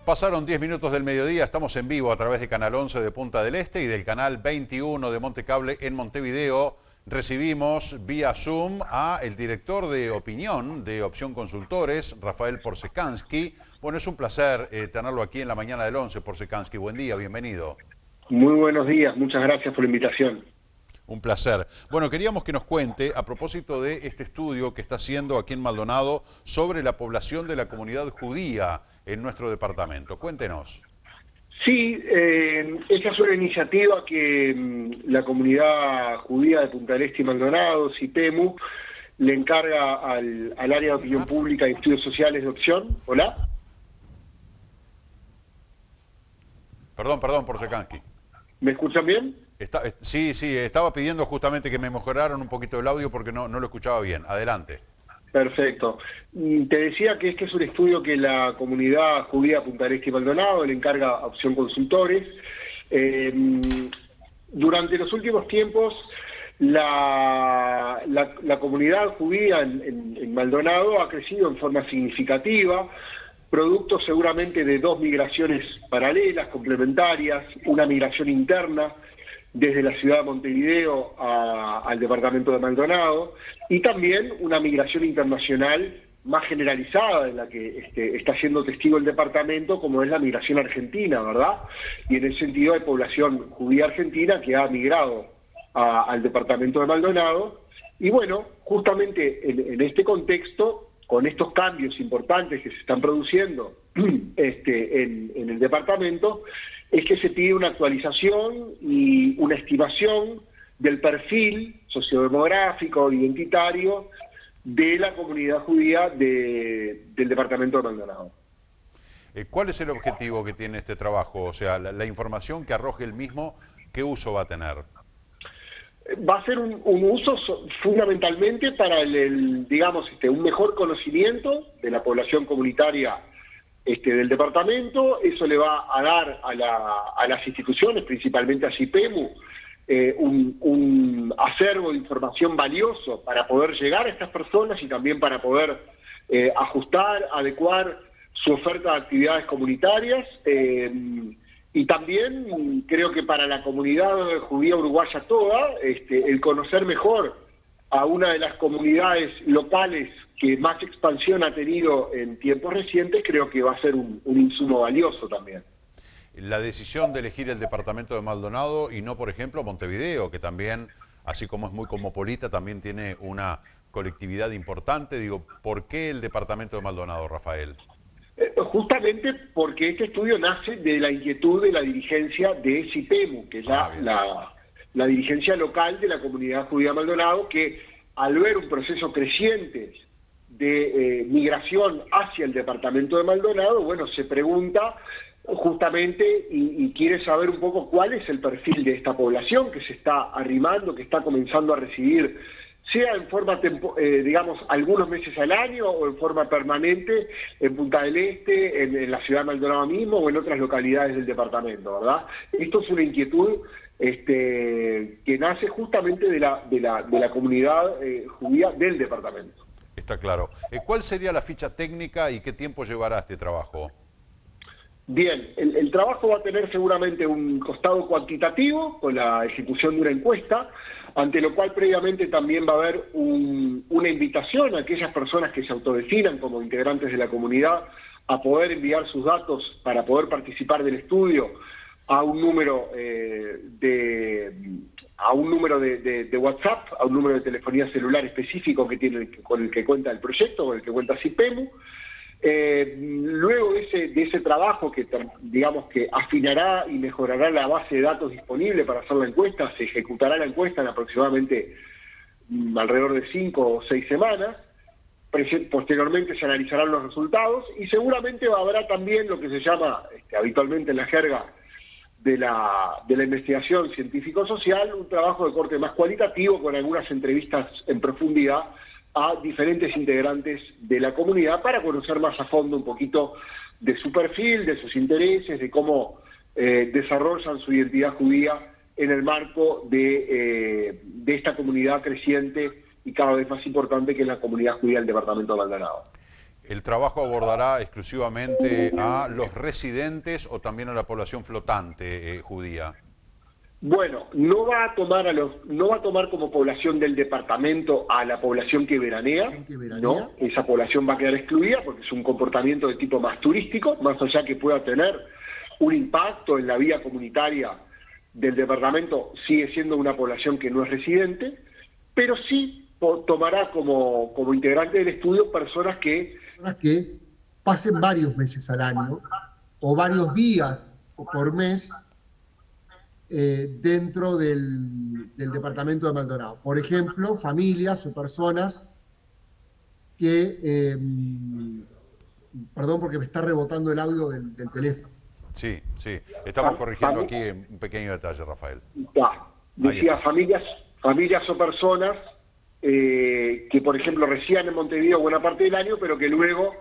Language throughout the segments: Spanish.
Pasaron 10 minutos del mediodía, estamos en vivo a través de Canal 11 de Punta del Este y del Canal 21 de Montecable en Montevideo. Recibimos vía Zoom a el director de opinión de Opción Consultores, Rafael Porsekansky. Bueno, es un placer tenerlo aquí en la mañana del 11, Porsekansky. Buen día, bienvenido. Muy buenos días, muchas gracias por la invitación. Un placer. Bueno, queríamos que nos cuente, a propósito de este estudio que está haciendo aquí en Maldonado, sobre la población de la comunidad judía en nuestro departamento. Cuéntenos. Sí, esa es una iniciativa que la comunidad judía de Punta del Este y Maldonado, CIPEMU, le encarga al área de opinión pública y estudios sociales de Opción. ¿Hola? Perdón, Porsekansky. ¿Me escuchan bien? Sí, estaba pidiendo justamente que me mejoraran un poquito el audio porque no lo escuchaba bien. Adelante. Perfecto. Te decía que este es un estudio que la comunidad judía de Punta del Este y Maldonado le encarga a Opción Consultores. Durante los últimos tiempos, la comunidad judía en Maldonado ha crecido en forma significativa, producto seguramente de dos migraciones paralelas, complementarias, una migración interna desde la ciudad de Montevideo al departamento de Maldonado, y también una migración internacional más generalizada, en la que está siendo testigo el departamento, como es la migración argentina, ¿verdad? Y en ese sentido hay población judía argentina que ha migrado al departamento de Maldonado, y bueno, justamente en este contexto, con estos cambios importantes que se están produciendo en el departamento, es que se pide una actualización y una estimación del perfil sociodemográfico, identitario, de la comunidad judía del departamento de Maldonado. ¿Cuál es el objetivo que tiene este trabajo? O sea, la información que arroje el mismo, ¿qué uso va a tener? Va a ser un uso fundamentalmente para digamos, un mejor conocimiento de la población comunitaria del departamento. Eso le va a dar a las instituciones, principalmente a CIPEMU, un acervo de información valioso para poder llegar a estas personas y también para poder ajustar, adecuar su oferta de actividades comunitarias. Y también creo que para la comunidad judía uruguaya toda, el conocer mejor a una de las comunidades locales que más expansión ha tenido en tiempos recientes, creo que va a ser un insumo valioso también. La decisión de elegir el departamento de Maldonado y no, por ejemplo, Montevideo, que también, así como es muy cosmopolita, también tiene una colectividad importante. Digo, ¿por qué el departamento de Maldonado, Rafael? Justamente porque este estudio nace de la inquietud de la dirigencia de CIPEMU, que es la dirigencia local de la comunidad judía de Maldonado, que al ver un proceso creciente de migración hacia el departamento de Maldonado, bueno, se pregunta justamente y quiere saber un poco cuál es el perfil de esta población que se está arrimando, que está comenzando a recibir, sea en forma, digamos, algunos meses al año o en forma permanente en Punta del Este, en la ciudad de Maldonado mismo o en otras localidades del departamento, ¿verdad? Esto es una inquietud que nace justamente de la comunidad judía del departamento. Está claro. ¿Cuál sería la ficha técnica y qué tiempo llevará este trabajo? Bien, el trabajo va a tener seguramente un costado cuantitativo con la ejecución de una encuesta, ante lo cual previamente también va a haber una invitación a aquellas personas que se autodefinan como integrantes de la comunidad a poder enviar sus datos para poder participar del estudio a un número de WhatsApp, a un número de telefonía celular específico con el que cuenta el proyecto, con el que cuenta CIPEMU. Luego de ese trabajo que digamos que afinará y mejorará la base de datos disponible para hacer la encuesta, se ejecutará la encuesta en aproximadamente alrededor de 5 o 6 semanas. Posteriormente se analizarán los resultados y seguramente habrá también lo que se llama habitualmente en la jerga de la investigación científico-social, un trabajo de corte más cualitativo con algunas entrevistas en profundidad a diferentes integrantes de la comunidad para conocer más a fondo un poquito de su perfil, de sus intereses, de cómo desarrollan su identidad judía en el marco de esta comunidad creciente y cada vez más importante que es la comunidad judía del departamento de Maldonado. ¿El trabajo abordará exclusivamente a los residentes o también a la población flotante judía? Bueno, no va a tomar como población del departamento a la población que veranea, ¿no? Esa población va a quedar excluida porque es un comportamiento de tipo más turístico, más allá que pueda tener un impacto en la vida comunitaria del departamento, sigue siendo una población que no es residente, pero sí tomará como integrante del estudio personas que pasen varios meses al año o varios días por mes dentro del departamento de Maldonado. Por ejemplo, familias o personas que... perdón porque me está rebotando el audio del teléfono. Sí, sí. Estamos corrigiendo aquí un pequeño detalle, Rafael. Decía familias o personas que, por ejemplo, residan en Montevideo buena parte del año, pero que luego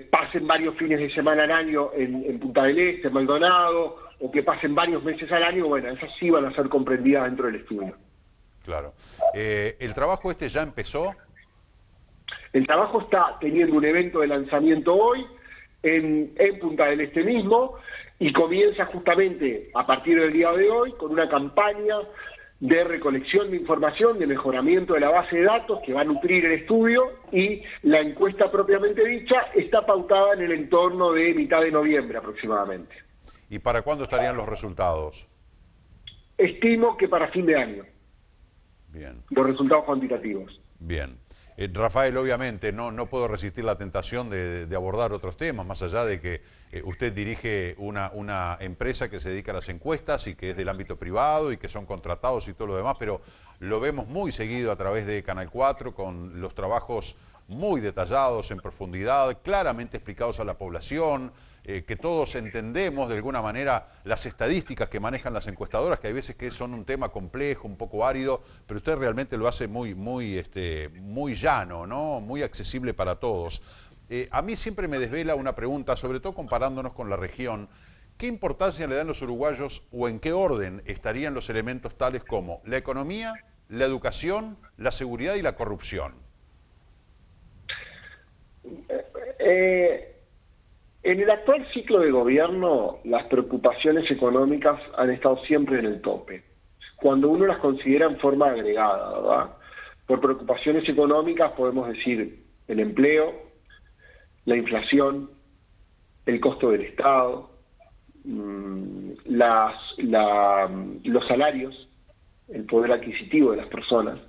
pasen varios fines de semana al año en Punta del Este, en Maldonado, o que pasen varios meses al año. Bueno, esas sí van a ser comprendidas dentro del estudio. Claro. ¿El trabajo este ya empezó? El trabajo está teniendo un evento de lanzamiento hoy en Punta del Este mismo, y comienza justamente a partir del día de hoy con una campaña de recolección de información, de mejoramiento de la base de datos que va a nutrir el estudio, y la encuesta propiamente dicha está pautada en el entorno de mitad de noviembre aproximadamente. ¿Y para cuándo estarían los resultados? Estimo que para fin de año. Bien. Los resultados cuantitativos. Bien. Rafael, obviamente, no puedo resistir la tentación de abordar otros temas, más allá de que usted dirige una empresa que se dedica a las encuestas y que es del ámbito privado y que son contratados y todo lo demás, pero lo vemos muy seguido a través de Canal 4 con los trabajos muy detallados, en profundidad, claramente explicados a la población, que todos entendemos de alguna manera las estadísticas que manejan las encuestadoras, que hay veces que son un tema complejo, un poco árido, pero usted realmente lo hace muy llano, ¿no? Muy accesible para todos. A mí siempre me desvela una pregunta, sobre todo comparándonos con la región. ¿Qué importancia le dan los uruguayos o en qué orden estarían los elementos tales como la economía, la educación, la seguridad y la corrupción? En el actual ciclo de gobierno, las preocupaciones económicas han estado siempre en el tope, cuando uno las considera en forma agregada, ¿verdad? Por preocupaciones económicas podemos decir el empleo, la inflación, el costo del Estado, los salarios, el poder adquisitivo de las personas.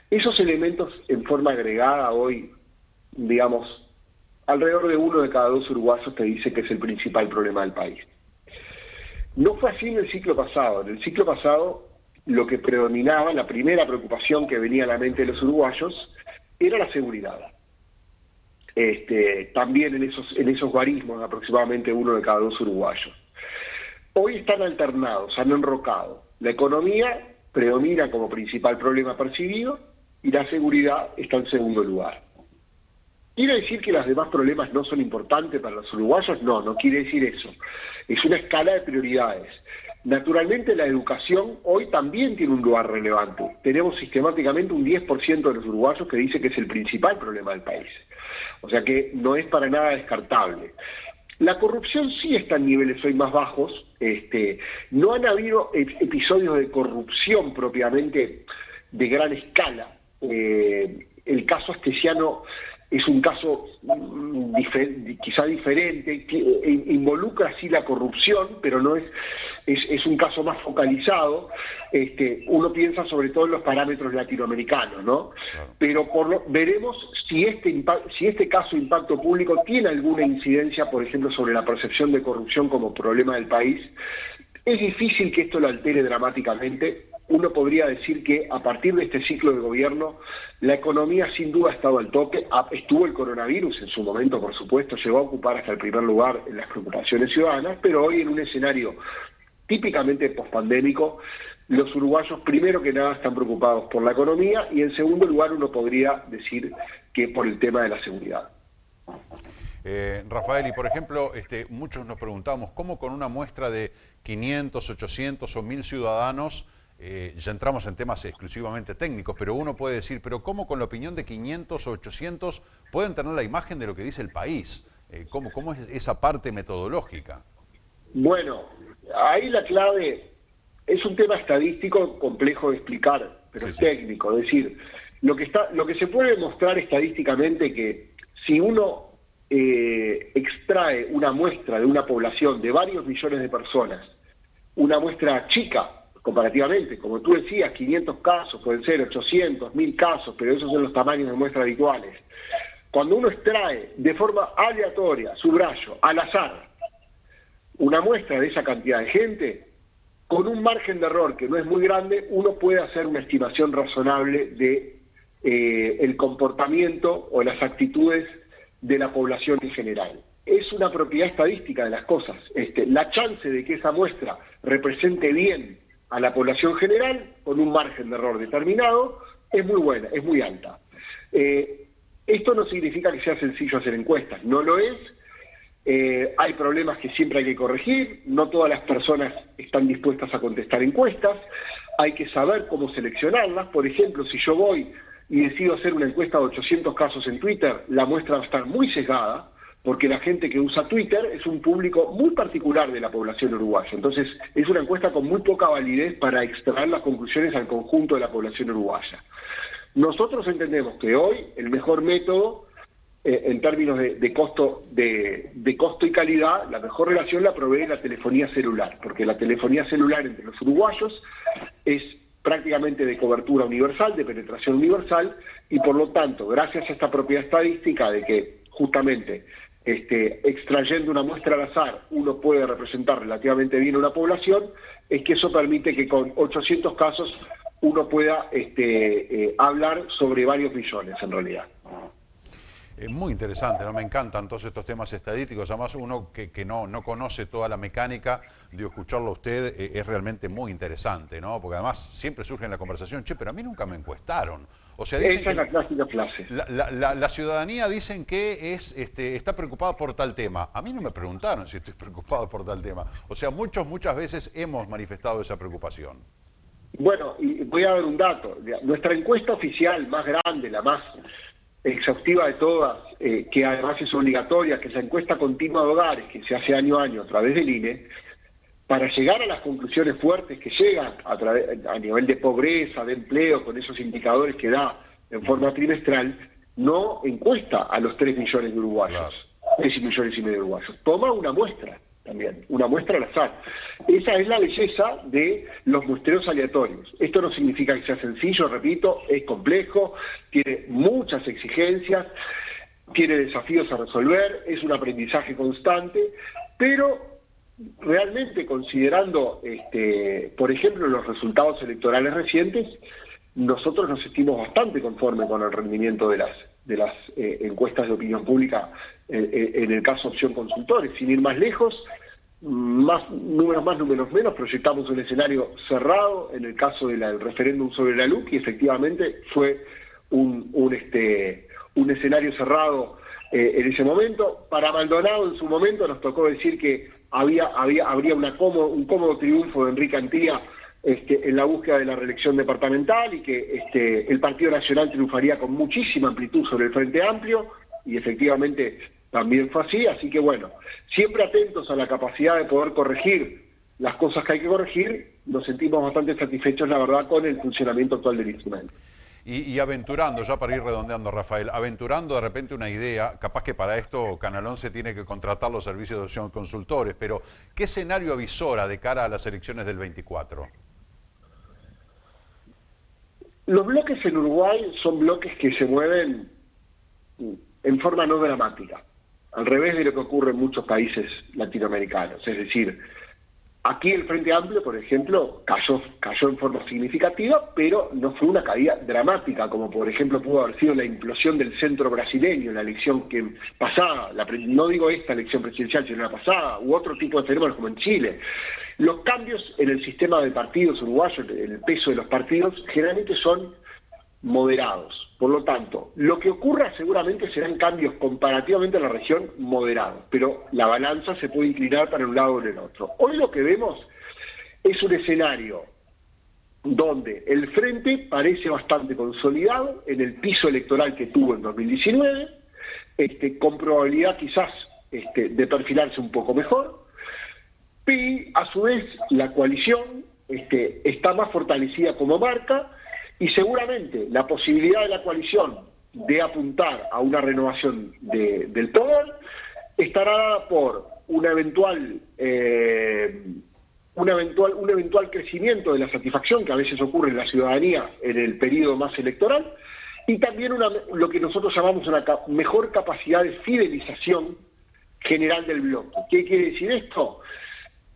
Esos elementos en forma agregada hoy, digamos, alrededor de 1 de cada 2 uruguayos te dice que es el principal problema del país. No fue así en el ciclo pasado. En el ciclo pasado lo que predominaba, la primera preocupación que venía a la mente de los uruguayos, era la seguridad. También en esos guarismos, aproximadamente 1 de cada 2 uruguayos. Hoy están alternados, han enrocado. La economía predomina como principal problema percibido y la seguridad está en segundo lugar. ¿Quiere decir que los demás problemas no son importantes para los uruguayos? No, no quiere decir eso. Es una escala de prioridades. Naturalmente la educación hoy también tiene un lugar relevante. Tenemos sistemáticamente un 10% de los uruguayos que dice que es el principal problema del país. O sea que no es para nada descartable. La corrupción sí está en niveles hoy más bajos. No han habido episodios de corrupción propiamente de gran escala. El caso Astesiano es un caso quizá diferente, que involucra sí la corrupción, pero no es un caso más focalizado. Uno piensa sobre todo en los parámetros latinoamericanos, ¿no? Claro. Pero veremos si este caso de impacto público tiene alguna incidencia, por ejemplo, sobre la percepción de corrupción como problema del país. Es difícil que esto lo altere dramáticamente. Uno podría decir que a partir de este ciclo de gobierno, la economía sin duda ha estado al tope. Estuvo el coronavirus en su momento, por supuesto, llegó a ocupar hasta el primer lugar en las preocupaciones ciudadanas, pero hoy en un escenario típicamente pospandémico, los uruguayos primero que nada están preocupados por la economía y en segundo lugar uno podría decir que por el tema de la seguridad. Rafael, y por ejemplo, muchos nos preguntamos, ¿cómo con una muestra de 500, 800 o 1000 ciudadanos ya entramos en temas exclusivamente técnicos, pero uno puede decir, pero ¿cómo con la opinión de 500 o 800 pueden tener la imagen de lo que dice el país? ¿Cómo es esa parte metodológica? Bueno, ahí la clave es un tema estadístico complejo de explicar, pero es técnico. Es decir, lo que se puede demostrar estadísticamente que si uno extrae una muestra de una población de varios millones de personas, una muestra chica comparativamente, como tú decías, 500 casos, pueden ser 800, 1000 casos, pero esos son los tamaños de muestras habituales. Cuando uno extrae de forma aleatoria, subrayo, al azar, una muestra de esa cantidad de gente, con un margen de error que no es muy grande, uno puede hacer una estimación razonable de el comportamiento o las actitudes de la población en general. Es una propiedad estadística de las cosas. La chance de que esa muestra represente bien a la población general, con un margen de error determinado, es muy buena, es muy alta. Esto no significa que sea sencillo hacer encuestas, no lo es. Hay problemas que siempre hay que corregir, no todas las personas están dispuestas a contestar encuestas, hay que saber cómo seleccionarlas. Por ejemplo, si yo voy y decido hacer una encuesta de 800 casos en Twitter, la muestra va a estar muy sesgada, porque la gente que usa Twitter es un público muy particular de la población uruguaya. Entonces, es una encuesta con muy poca validez para extraer las conclusiones al conjunto de la población uruguaya. Nosotros entendemos que hoy el mejor método, en términos de costo y calidad, la mejor relación la provee la telefonía celular, porque la telefonía celular entre los uruguayos es prácticamente de cobertura universal, de penetración universal, y por lo tanto, gracias a esta propiedad estadística de que justamente extrayendo una muestra al azar uno puede representar relativamente bien una población, es que eso permite que con 800 casos uno pueda hablar sobre varios millones en realidad. Muy interesante, ¿no? Me encantan todos estos temas estadísticos. Además, uno que no conoce toda la mecánica de escucharlo a usted es realmente muy interesante, ¿no? Porque además siempre surge en la conversación, che, pero a mí nunca me encuestaron. O sea, esa es la clásica frase. La ciudadanía dicen que está preocupada por tal tema. A mí no me preguntaron si estoy preocupado por tal tema. O sea, muchas veces hemos manifestado esa preocupación. Bueno, y voy a dar un dato. Nuestra encuesta oficial más grande, la más exhaustiva de todas, que además es obligatoria, que es la encuesta continua de hogares, que se hace año a año a través del INE, para llegar a las conclusiones fuertes que llegan a nivel de pobreza, de empleo, con esos indicadores que da en forma trimestral, no encuesta a los 3 millones de uruguayos, 3 millones y medio de uruguayos, toma una muestra también, una muestra al azar. Esa es la belleza de los muestreos aleatorios. Esto no significa que sea sencillo, repito, es complejo, tiene muchas exigencias, tiene desafíos a resolver, es un aprendizaje constante, pero realmente considerando, por ejemplo, los resultados electorales recientes, nosotros nos sentimos bastante conformes con el rendimiento de las encuestas de opinión pública en el caso Opción Consultores. Sin ir más lejos, números más, números menos, proyectamos un escenario cerrado en el caso del referéndum sobre la LUC, y efectivamente fue un escenario cerrado en ese momento. Para Maldonado en su momento nos tocó decir que habría un cómodo triunfo de Enrique Antía en la búsqueda de la reelección departamental, y que el Partido Nacional triunfaría con muchísima amplitud sobre el Frente Amplio, y efectivamente también fue así que bueno, siempre atentos a la capacidad de poder corregir las cosas que hay que corregir. Nos sentimos bastante satisfechos, la verdad, con el funcionamiento actual del instrumento. Y aventurando, ya para ir redondeando, Rafael, aventurando de repente una idea, capaz que para esto Canal 11 tiene que contratar los servicios de Opción Consultores, pero ¿qué escenario avisora de cara a las elecciones del 24? Los bloques en Uruguay son bloques que se mueven en forma no dramática, al revés de lo que ocurre en muchos países latinoamericanos. Es decir, aquí el Frente Amplio, por ejemplo, cayó en forma significativa, pero no fue una caída dramática, como por ejemplo pudo haber sido la implosión del centro brasileño en la elección que pasada, no digo esta elección presidencial, sino la pasada, u otro tipo de fenómenos como en Chile. Los cambios en el sistema de partidos uruguayos, el peso de los partidos, generalmente son moderados. Por lo tanto, lo que ocurra seguramente serán cambios comparativamente a la región moderados, pero la balanza se puede inclinar para un lado o en el otro. Hoy lo que vemos es un escenario donde el frente parece bastante consolidado en el piso electoral que tuvo en 2019, con probabilidad quizás de perfilarse un poco mejor, y a su vez la coalición está más fortalecida como marca, y seguramente la posibilidad de la coalición de apuntar a una renovación del poder estará dada por un eventual crecimiento de la satisfacción que a veces ocurre en la ciudadanía en el periodo más electoral, y también lo que nosotros llamamos una mejor capacidad de fidelización general del bloque. ¿Qué quiere decir esto?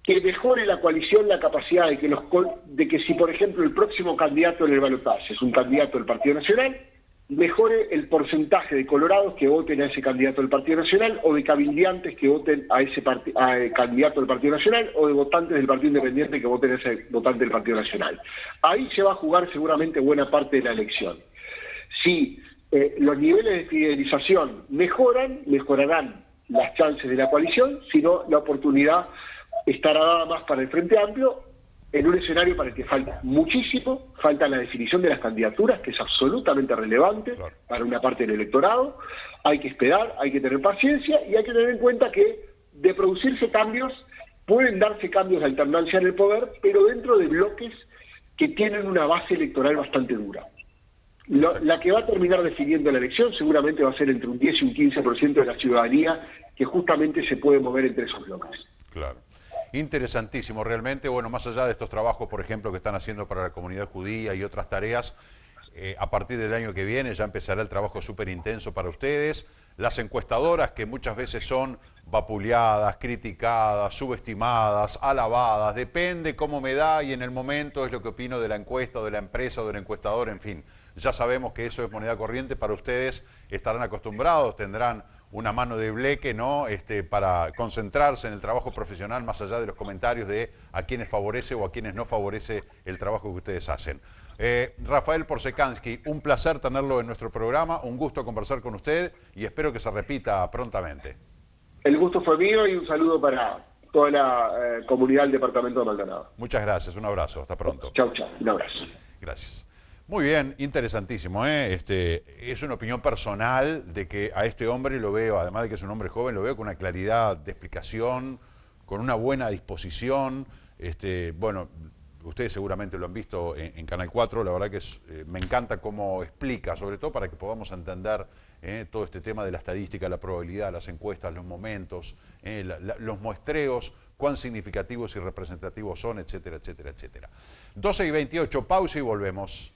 Que mejore la coalición la capacidad de que si, por ejemplo, el próximo candidato en el balotaje es un candidato del Partido Nacional, mejore el porcentaje de colorados que voten a ese candidato del Partido Nacional, o de cabildeantes que voten a ese candidato del Partido Nacional, o de votantes del Partido Independiente que voten a ese votante del Partido Nacional. Ahí se va a jugar seguramente buena parte de la elección. Si los niveles de fidelización mejorarán las chances de la coalición, sino la oportunidad estará dada más para el Frente Amplio, en un escenario para el que falta muchísimo, falta la definición de las candidaturas, que es absolutamente relevante para una parte del electorado. Hay que esperar, hay que tener paciencia, y hay que tener en cuenta que de producirse cambios, pueden darse cambios de alternancia en el poder, pero dentro de bloques que tienen una base electoral bastante dura. La que va a terminar definiendo la elección seguramente va a ser entre un 10 y un 15% de la ciudadanía, que justamente se puede mover entre esos bloques. Claro. Interesantísimo, realmente. Bueno, más allá de estos trabajos, por ejemplo, que están haciendo para la comunidad judía y otras tareas, a partir del año que viene ya empezará el trabajo súper intenso para ustedes. Las encuestadoras, que muchas veces son vapuleadas, criticadas, subestimadas, alabadas, depende cómo me da y en el momento es lo que opino de la encuesta o de la empresa o del encuestador, en fin. Ya sabemos que eso es moneda corriente para ustedes, estarán acostumbrados, tendrán una mano de bleque, ¿no? Para concentrarse en el trabajo profesional, más allá de los comentarios de a quienes favorece o a quienes no favorece el trabajo que ustedes hacen. Rafael Porsekansky, un placer tenerlo en nuestro programa, un gusto conversar con usted y espero que se repita prontamente. El gusto fue mío y un saludo para toda la comunidad del departamento de Maldonado. Muchas gracias, un abrazo, hasta pronto. Chau, chau, un abrazo. Gracias. Muy bien, interesantísimo, ¿eh? Es una opinión personal de que a este hombre lo veo, además de que es un hombre joven, lo veo con una claridad de explicación, con una buena disposición. Bueno, ustedes seguramente lo han visto en Canal 4, la verdad que me encanta cómo explica, sobre todo para que podamos entender todo este tema de la estadística, la probabilidad, las encuestas, los momentos, los muestreos, cuán significativos y representativos son, etcétera, etcétera, etcétera. 12:28, pausa y volvemos.